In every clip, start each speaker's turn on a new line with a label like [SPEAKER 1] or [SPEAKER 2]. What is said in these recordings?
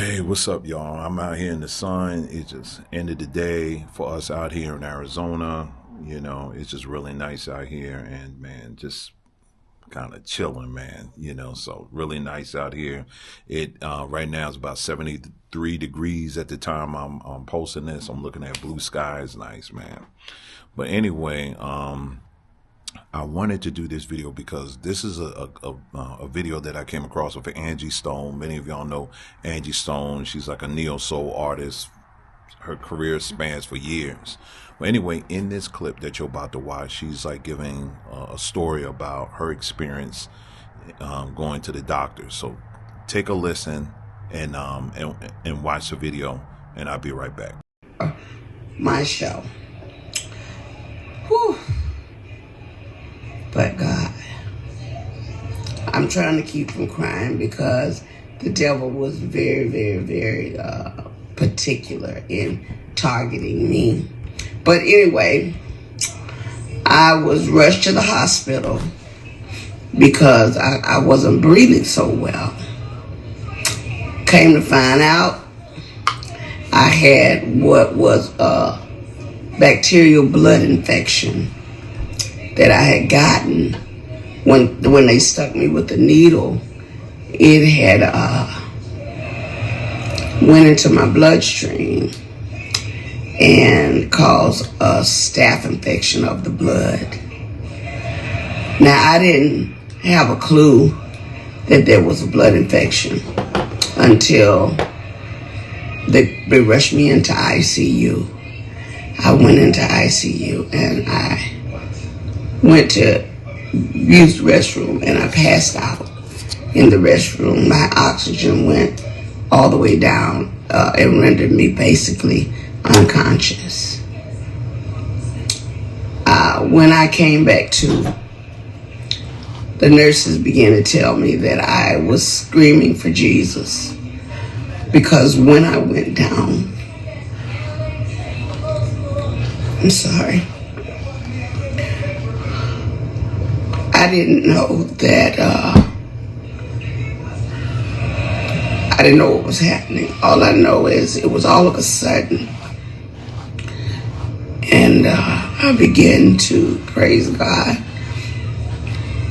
[SPEAKER 1] Hey, what's up, y'all? I'm out here in the sun. It's just end of the day for us out here in Arizona. It's just really nice out here, and man, just kind of chilling, man. So really nice out here. It right now is about 73 degrees at the time I'm posting this. I'm looking at blue skies, nice, man. But anyway, I wanted to do this video because this is a video that I came across with Angie Stone. Many of y'all know Angie Stone. She's like a neo soul artist. Her career spans for years. But anyway, in this clip that you're about to watch, she's like giving a story about her experience going to the doctor. So take a listen and watch the video, and I'll be right back.
[SPEAKER 2] My show. Whew. But God, I'm trying to keep from crying because the devil was very, very, very particular in targeting me. But anyway, I was rushed to the hospital because I wasn't breathing so well. Came to find out I had what was a bacterial blood infection that I had gotten when they stuck me with the needle. It had went into my bloodstream and caused a staph infection of the blood. Now, I didn't have a clue that there was a blood infection until they rushed me into ICU. I went into ICU and I went to use the restroom and I passed out in the restroom. My oxygen went all the way down and rendered me basically unconscious. When I came back to, the nurses began to tell me that I was screaming for Jesus because when I went down, I'm sorry, I didn't know that, I didn't know what was happening. All I know is it was all of a sudden. And I began to praise God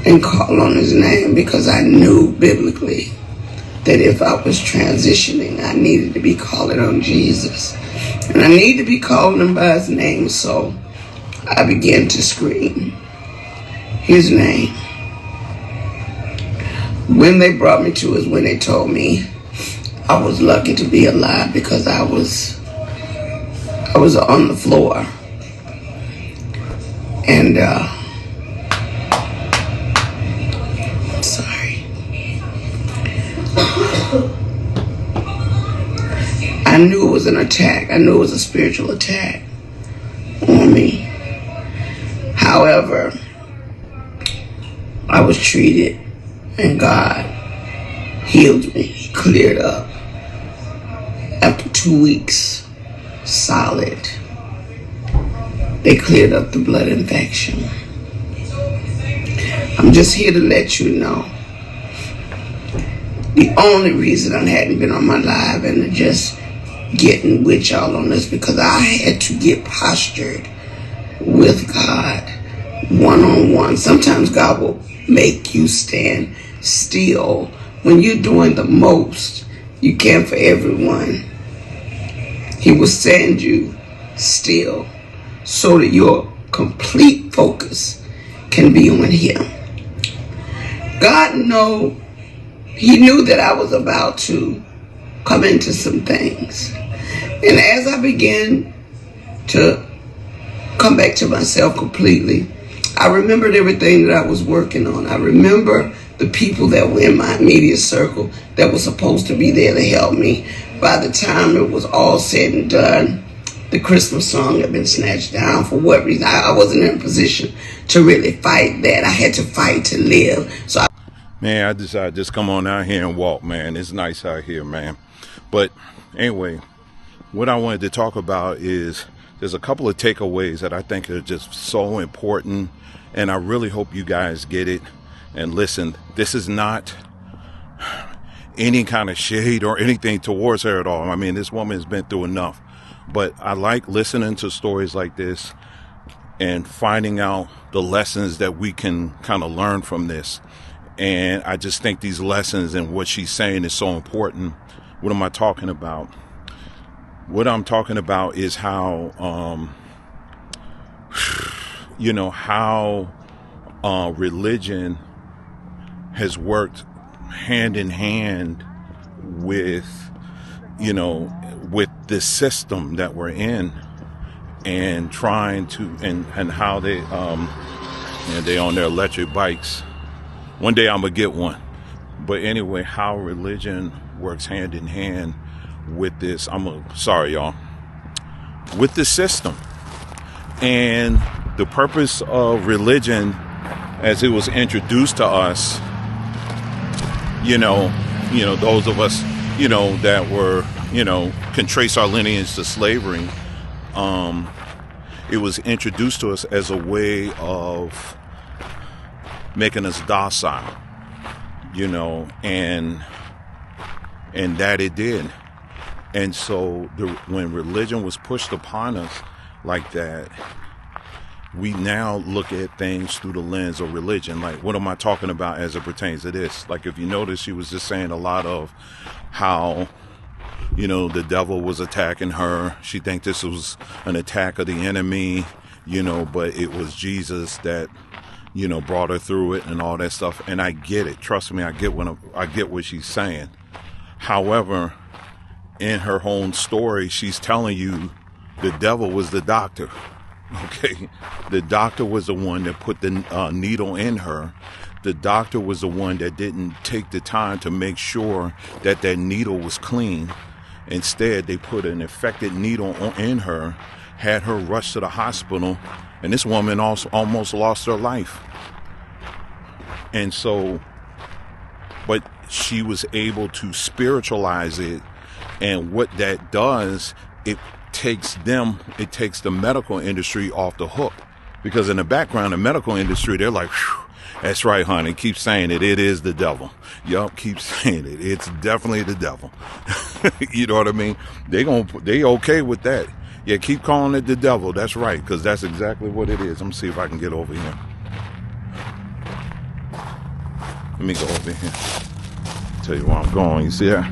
[SPEAKER 2] and call on his name because I knew biblically that if I was transitioning, I needed to be calling on Jesus. And I need to be calling him by his name. So I began to scream his name. When they brought me to is when they told me I was lucky to be alive because I was on the floor. And sorry. I knew it was an attack. I knew it was a spiritual attack on me. However, I was treated and God healed me. He cleared up. After 2 weeks, solid, they cleared up the blood infection. I'm just here to let you know the only reason I hadn't been on my live and just getting with y'all on this because I had to get postured with God one-on-one. Sometimes God will make you stand still when you're doing the most you can for everyone. He will stand you still so that your complete focus can be on him. God he knew that I was about to come into some things. And as I began to come back to myself completely, I remembered everything that I was working on. I remember the people that were in my immediate circle that were supposed to be there to help me. By the time it was all said and done, the Christmas song had been snatched down. For what reason? I wasn't in a position to really fight that. I had to fight to live.
[SPEAKER 1] Man, I decided just come on out here and walk, man. It's nice out here, man. But anyway, what I wanted to talk about is there's a couple of takeaways that I think are just so important, and I really hope you guys get it. And listen, this is not any kind of shade or anything towards her at all. I mean, this woman has been through enough. But I like listening to stories like this and finding out the lessons that we can kind of learn from this. And I just think these lessons and what she's saying is so important. What am I talking about? What I'm talking about is how, how religion has worked hand in hand with, with this system that we're in, and trying to, and how they on their electric bikes. One day I'm gonna get one. But anyway, how religion works hand in hand with this. Sorry, y'all. With the system. And the purpose of religion, as it was introduced to us, those of us, that were, can trace our lineage to slavery. It was introduced to us as a way of making us docile, and that it did. And so when religion was pushed upon us like that, we now look at things through the lens of religion. Like, what am I talking about as it pertains to this? Like, if you notice, she was just saying a lot of how, the devil was attacking her. She think this was an attack of the enemy, but it was Jesus that, brought her through it and all that stuff. And I get it. Trust me, I get what she's saying. However, in her own story, she's telling you the devil was the doctor. Okay, the doctor was the one that put the needle in her. The doctor was the one that didn't take the time to make sure that that needle was clean. Instead, they put an infected needle in her, had her rushed to the hospital, and this woman also almost lost her life. And so, but she was able to spiritualize it, and what that does, it takes the medical industry off the hook. Because in the background, the medical industry, they're like, that's right, honey, keep saying it. It is the devil. Yup, keep saying it. It's definitely the devil. You know what I mean? They okay with that. Yeah, keep calling it the devil. That's right, because that's exactly what it is. Let me see if I can get over here. Let me go over here. Tell you where I'm going. You see that?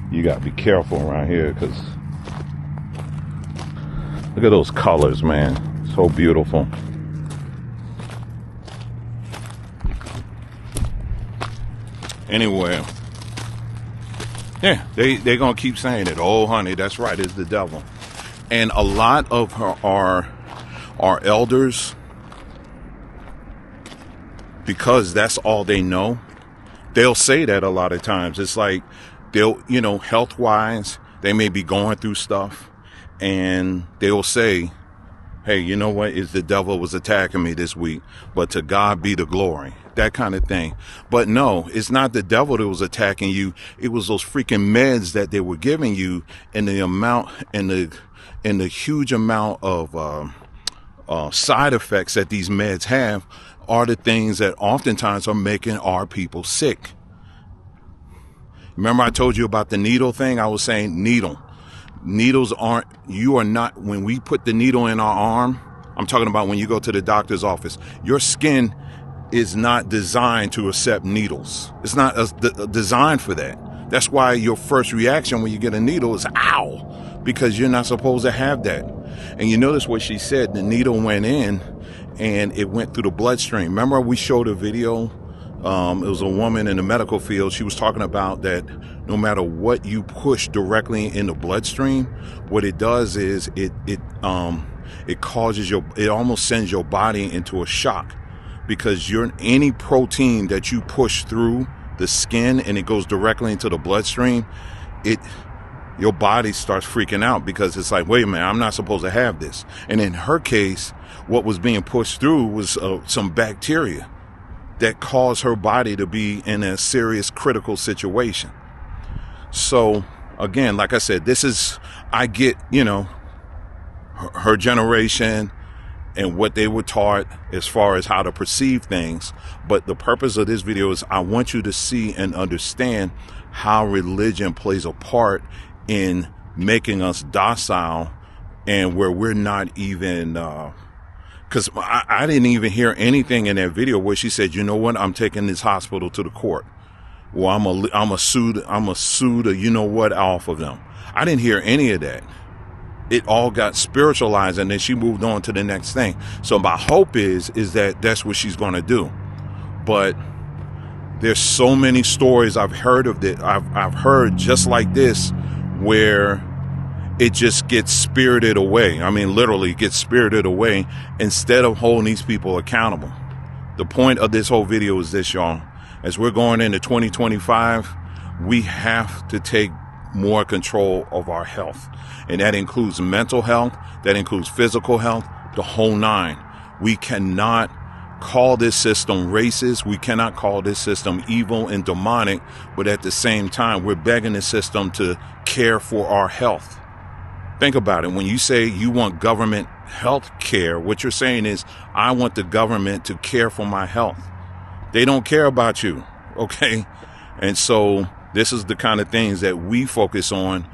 [SPEAKER 1] You gotta be careful around here, because look at those colors, man. So beautiful. Anyway, yeah, they're gonna keep saying it. Oh, honey, that's right, it's the devil. And a lot of our elders, because that's all they know, they'll say that a lot of times. It's like, they'll, health wise, they may be going through stuff, and they'll say, hey, you know what? It's the devil was attacking me this week, but to God be the glory, that kind of thing. But no, it's not the devil that was attacking you. It was those freaking meds that they were giving you, and the amount and the huge amount of side effects that these meds have are the things that oftentimes are making our people sick. Remember I told you about the needle thing? I was saying needles when we put the needle in our arm, I'm talking about when you go to the doctor's office, your skin is not designed to accept needles. It's not designed for that. That's why your first reaction when you get a needle is ow, because you're not supposed to have that. And you notice what she said, the needle went in and it went through the bloodstream. Remember we showed a video? It was a woman in the medical field. She was talking about that no matter what you push directly in the bloodstream, what it does is it causes it almost sends your body into a shock, because any protein that you push through the skin and it goes directly into the bloodstream, your body starts freaking out, because it's like, wait a minute, I'm not supposed to have this. And in her case, what was being pushed through was some bacteria that caused her body to be in a serious critical situation. So again, like I said, I get, her generation and what they were taught as far as how to perceive things. But the purpose of this video is I want you to see and understand how religion plays a part in making us docile, and where we're not even, because I didn't even hear anything in that video where she said, you know what, I'm taking this hospital to the court. Well, I'm a sue the you know what off of them. I didn't hear any of that. It all got spiritualized, and then she moved on to the next thing. So my hope is that that's what she's going to do. But there's so many stories I've heard of that. I've heard just like this, where it just gets spirited away. I mean, literally gets spirited away instead of holding these people accountable. The point of this whole video is this, y'all. As we're going into 2025, we have to take more control of our health. And that includes mental health, that includes physical health, the whole nine. We cannot call this system racist. We cannot call this system evil and demonic, but at the same time, we're begging the system to care for our health. Think about it. When you say you want government health care, what you're saying is, I want the government to care for my health. They don't care about you, okay? And so this is the kind of things that we focus on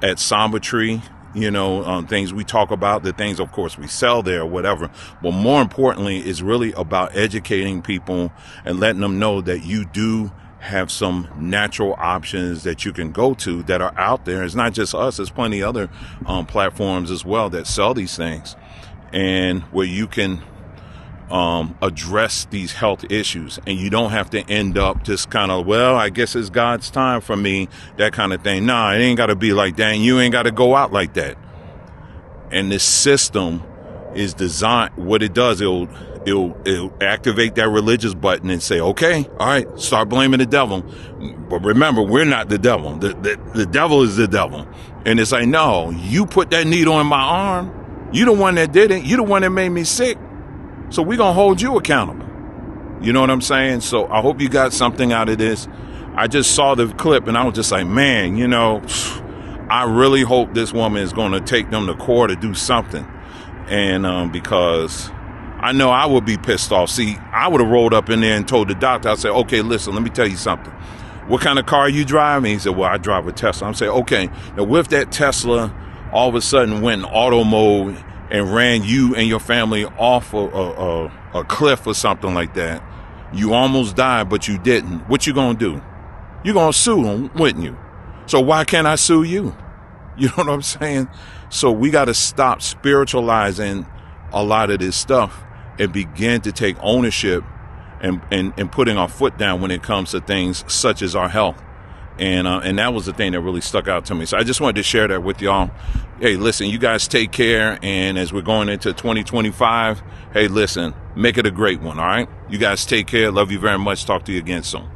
[SPEAKER 1] at Samba Tree, things we talk about, the things, of course, we sell there or whatever. But more importantly, it's really about educating people and letting them know that you do have some natural options that you can go to that are out there. It's not just us. There's plenty of other platforms as well that sell these things, and where you can address these health issues, and you don't have to end up just kind of, well, I guess it's God's time for me, that kind of thing. Nah, it ain't got to be like that, and you ain't got to go out like that. And this system is designed, what it does, it'll activate that religious button and say, okay, all right, start blaming the devil. But remember, we're not the devil. The devil is the devil. And it's like, no, you put that needle in my arm. You the one that did it. You the one that made me sick. So we're going to hold you accountable. You know what I'm saying? So I hope you got something out of this. I just saw the clip and I was just like, man, I really hope this woman is going to take them to court or do something. And because I know I would be pissed off. See, I would have rolled up in there and told the doctor, I said, okay, listen, let me tell you something. What kind of car are you driving? He said, well, I drive a Tesla. I'm saying, okay, now with that Tesla all of a sudden went in auto mode and ran you and your family off a cliff or something like that, you almost died, but you didn't. What you gonna do? You're gonna sue them, wouldn't you? So why can't I sue you? You know what I'm saying? So we got to stop spiritualizing a lot of this stuff and begin to take ownership and putting our foot down when it comes to things such as our health. And that was the thing that really stuck out to me. So I just wanted to share that with y'all. Hey, listen, you guys take care. And as we're going into 2025, hey, listen, make it a great one. All right. You guys take care. Love you very much. Talk to you again soon.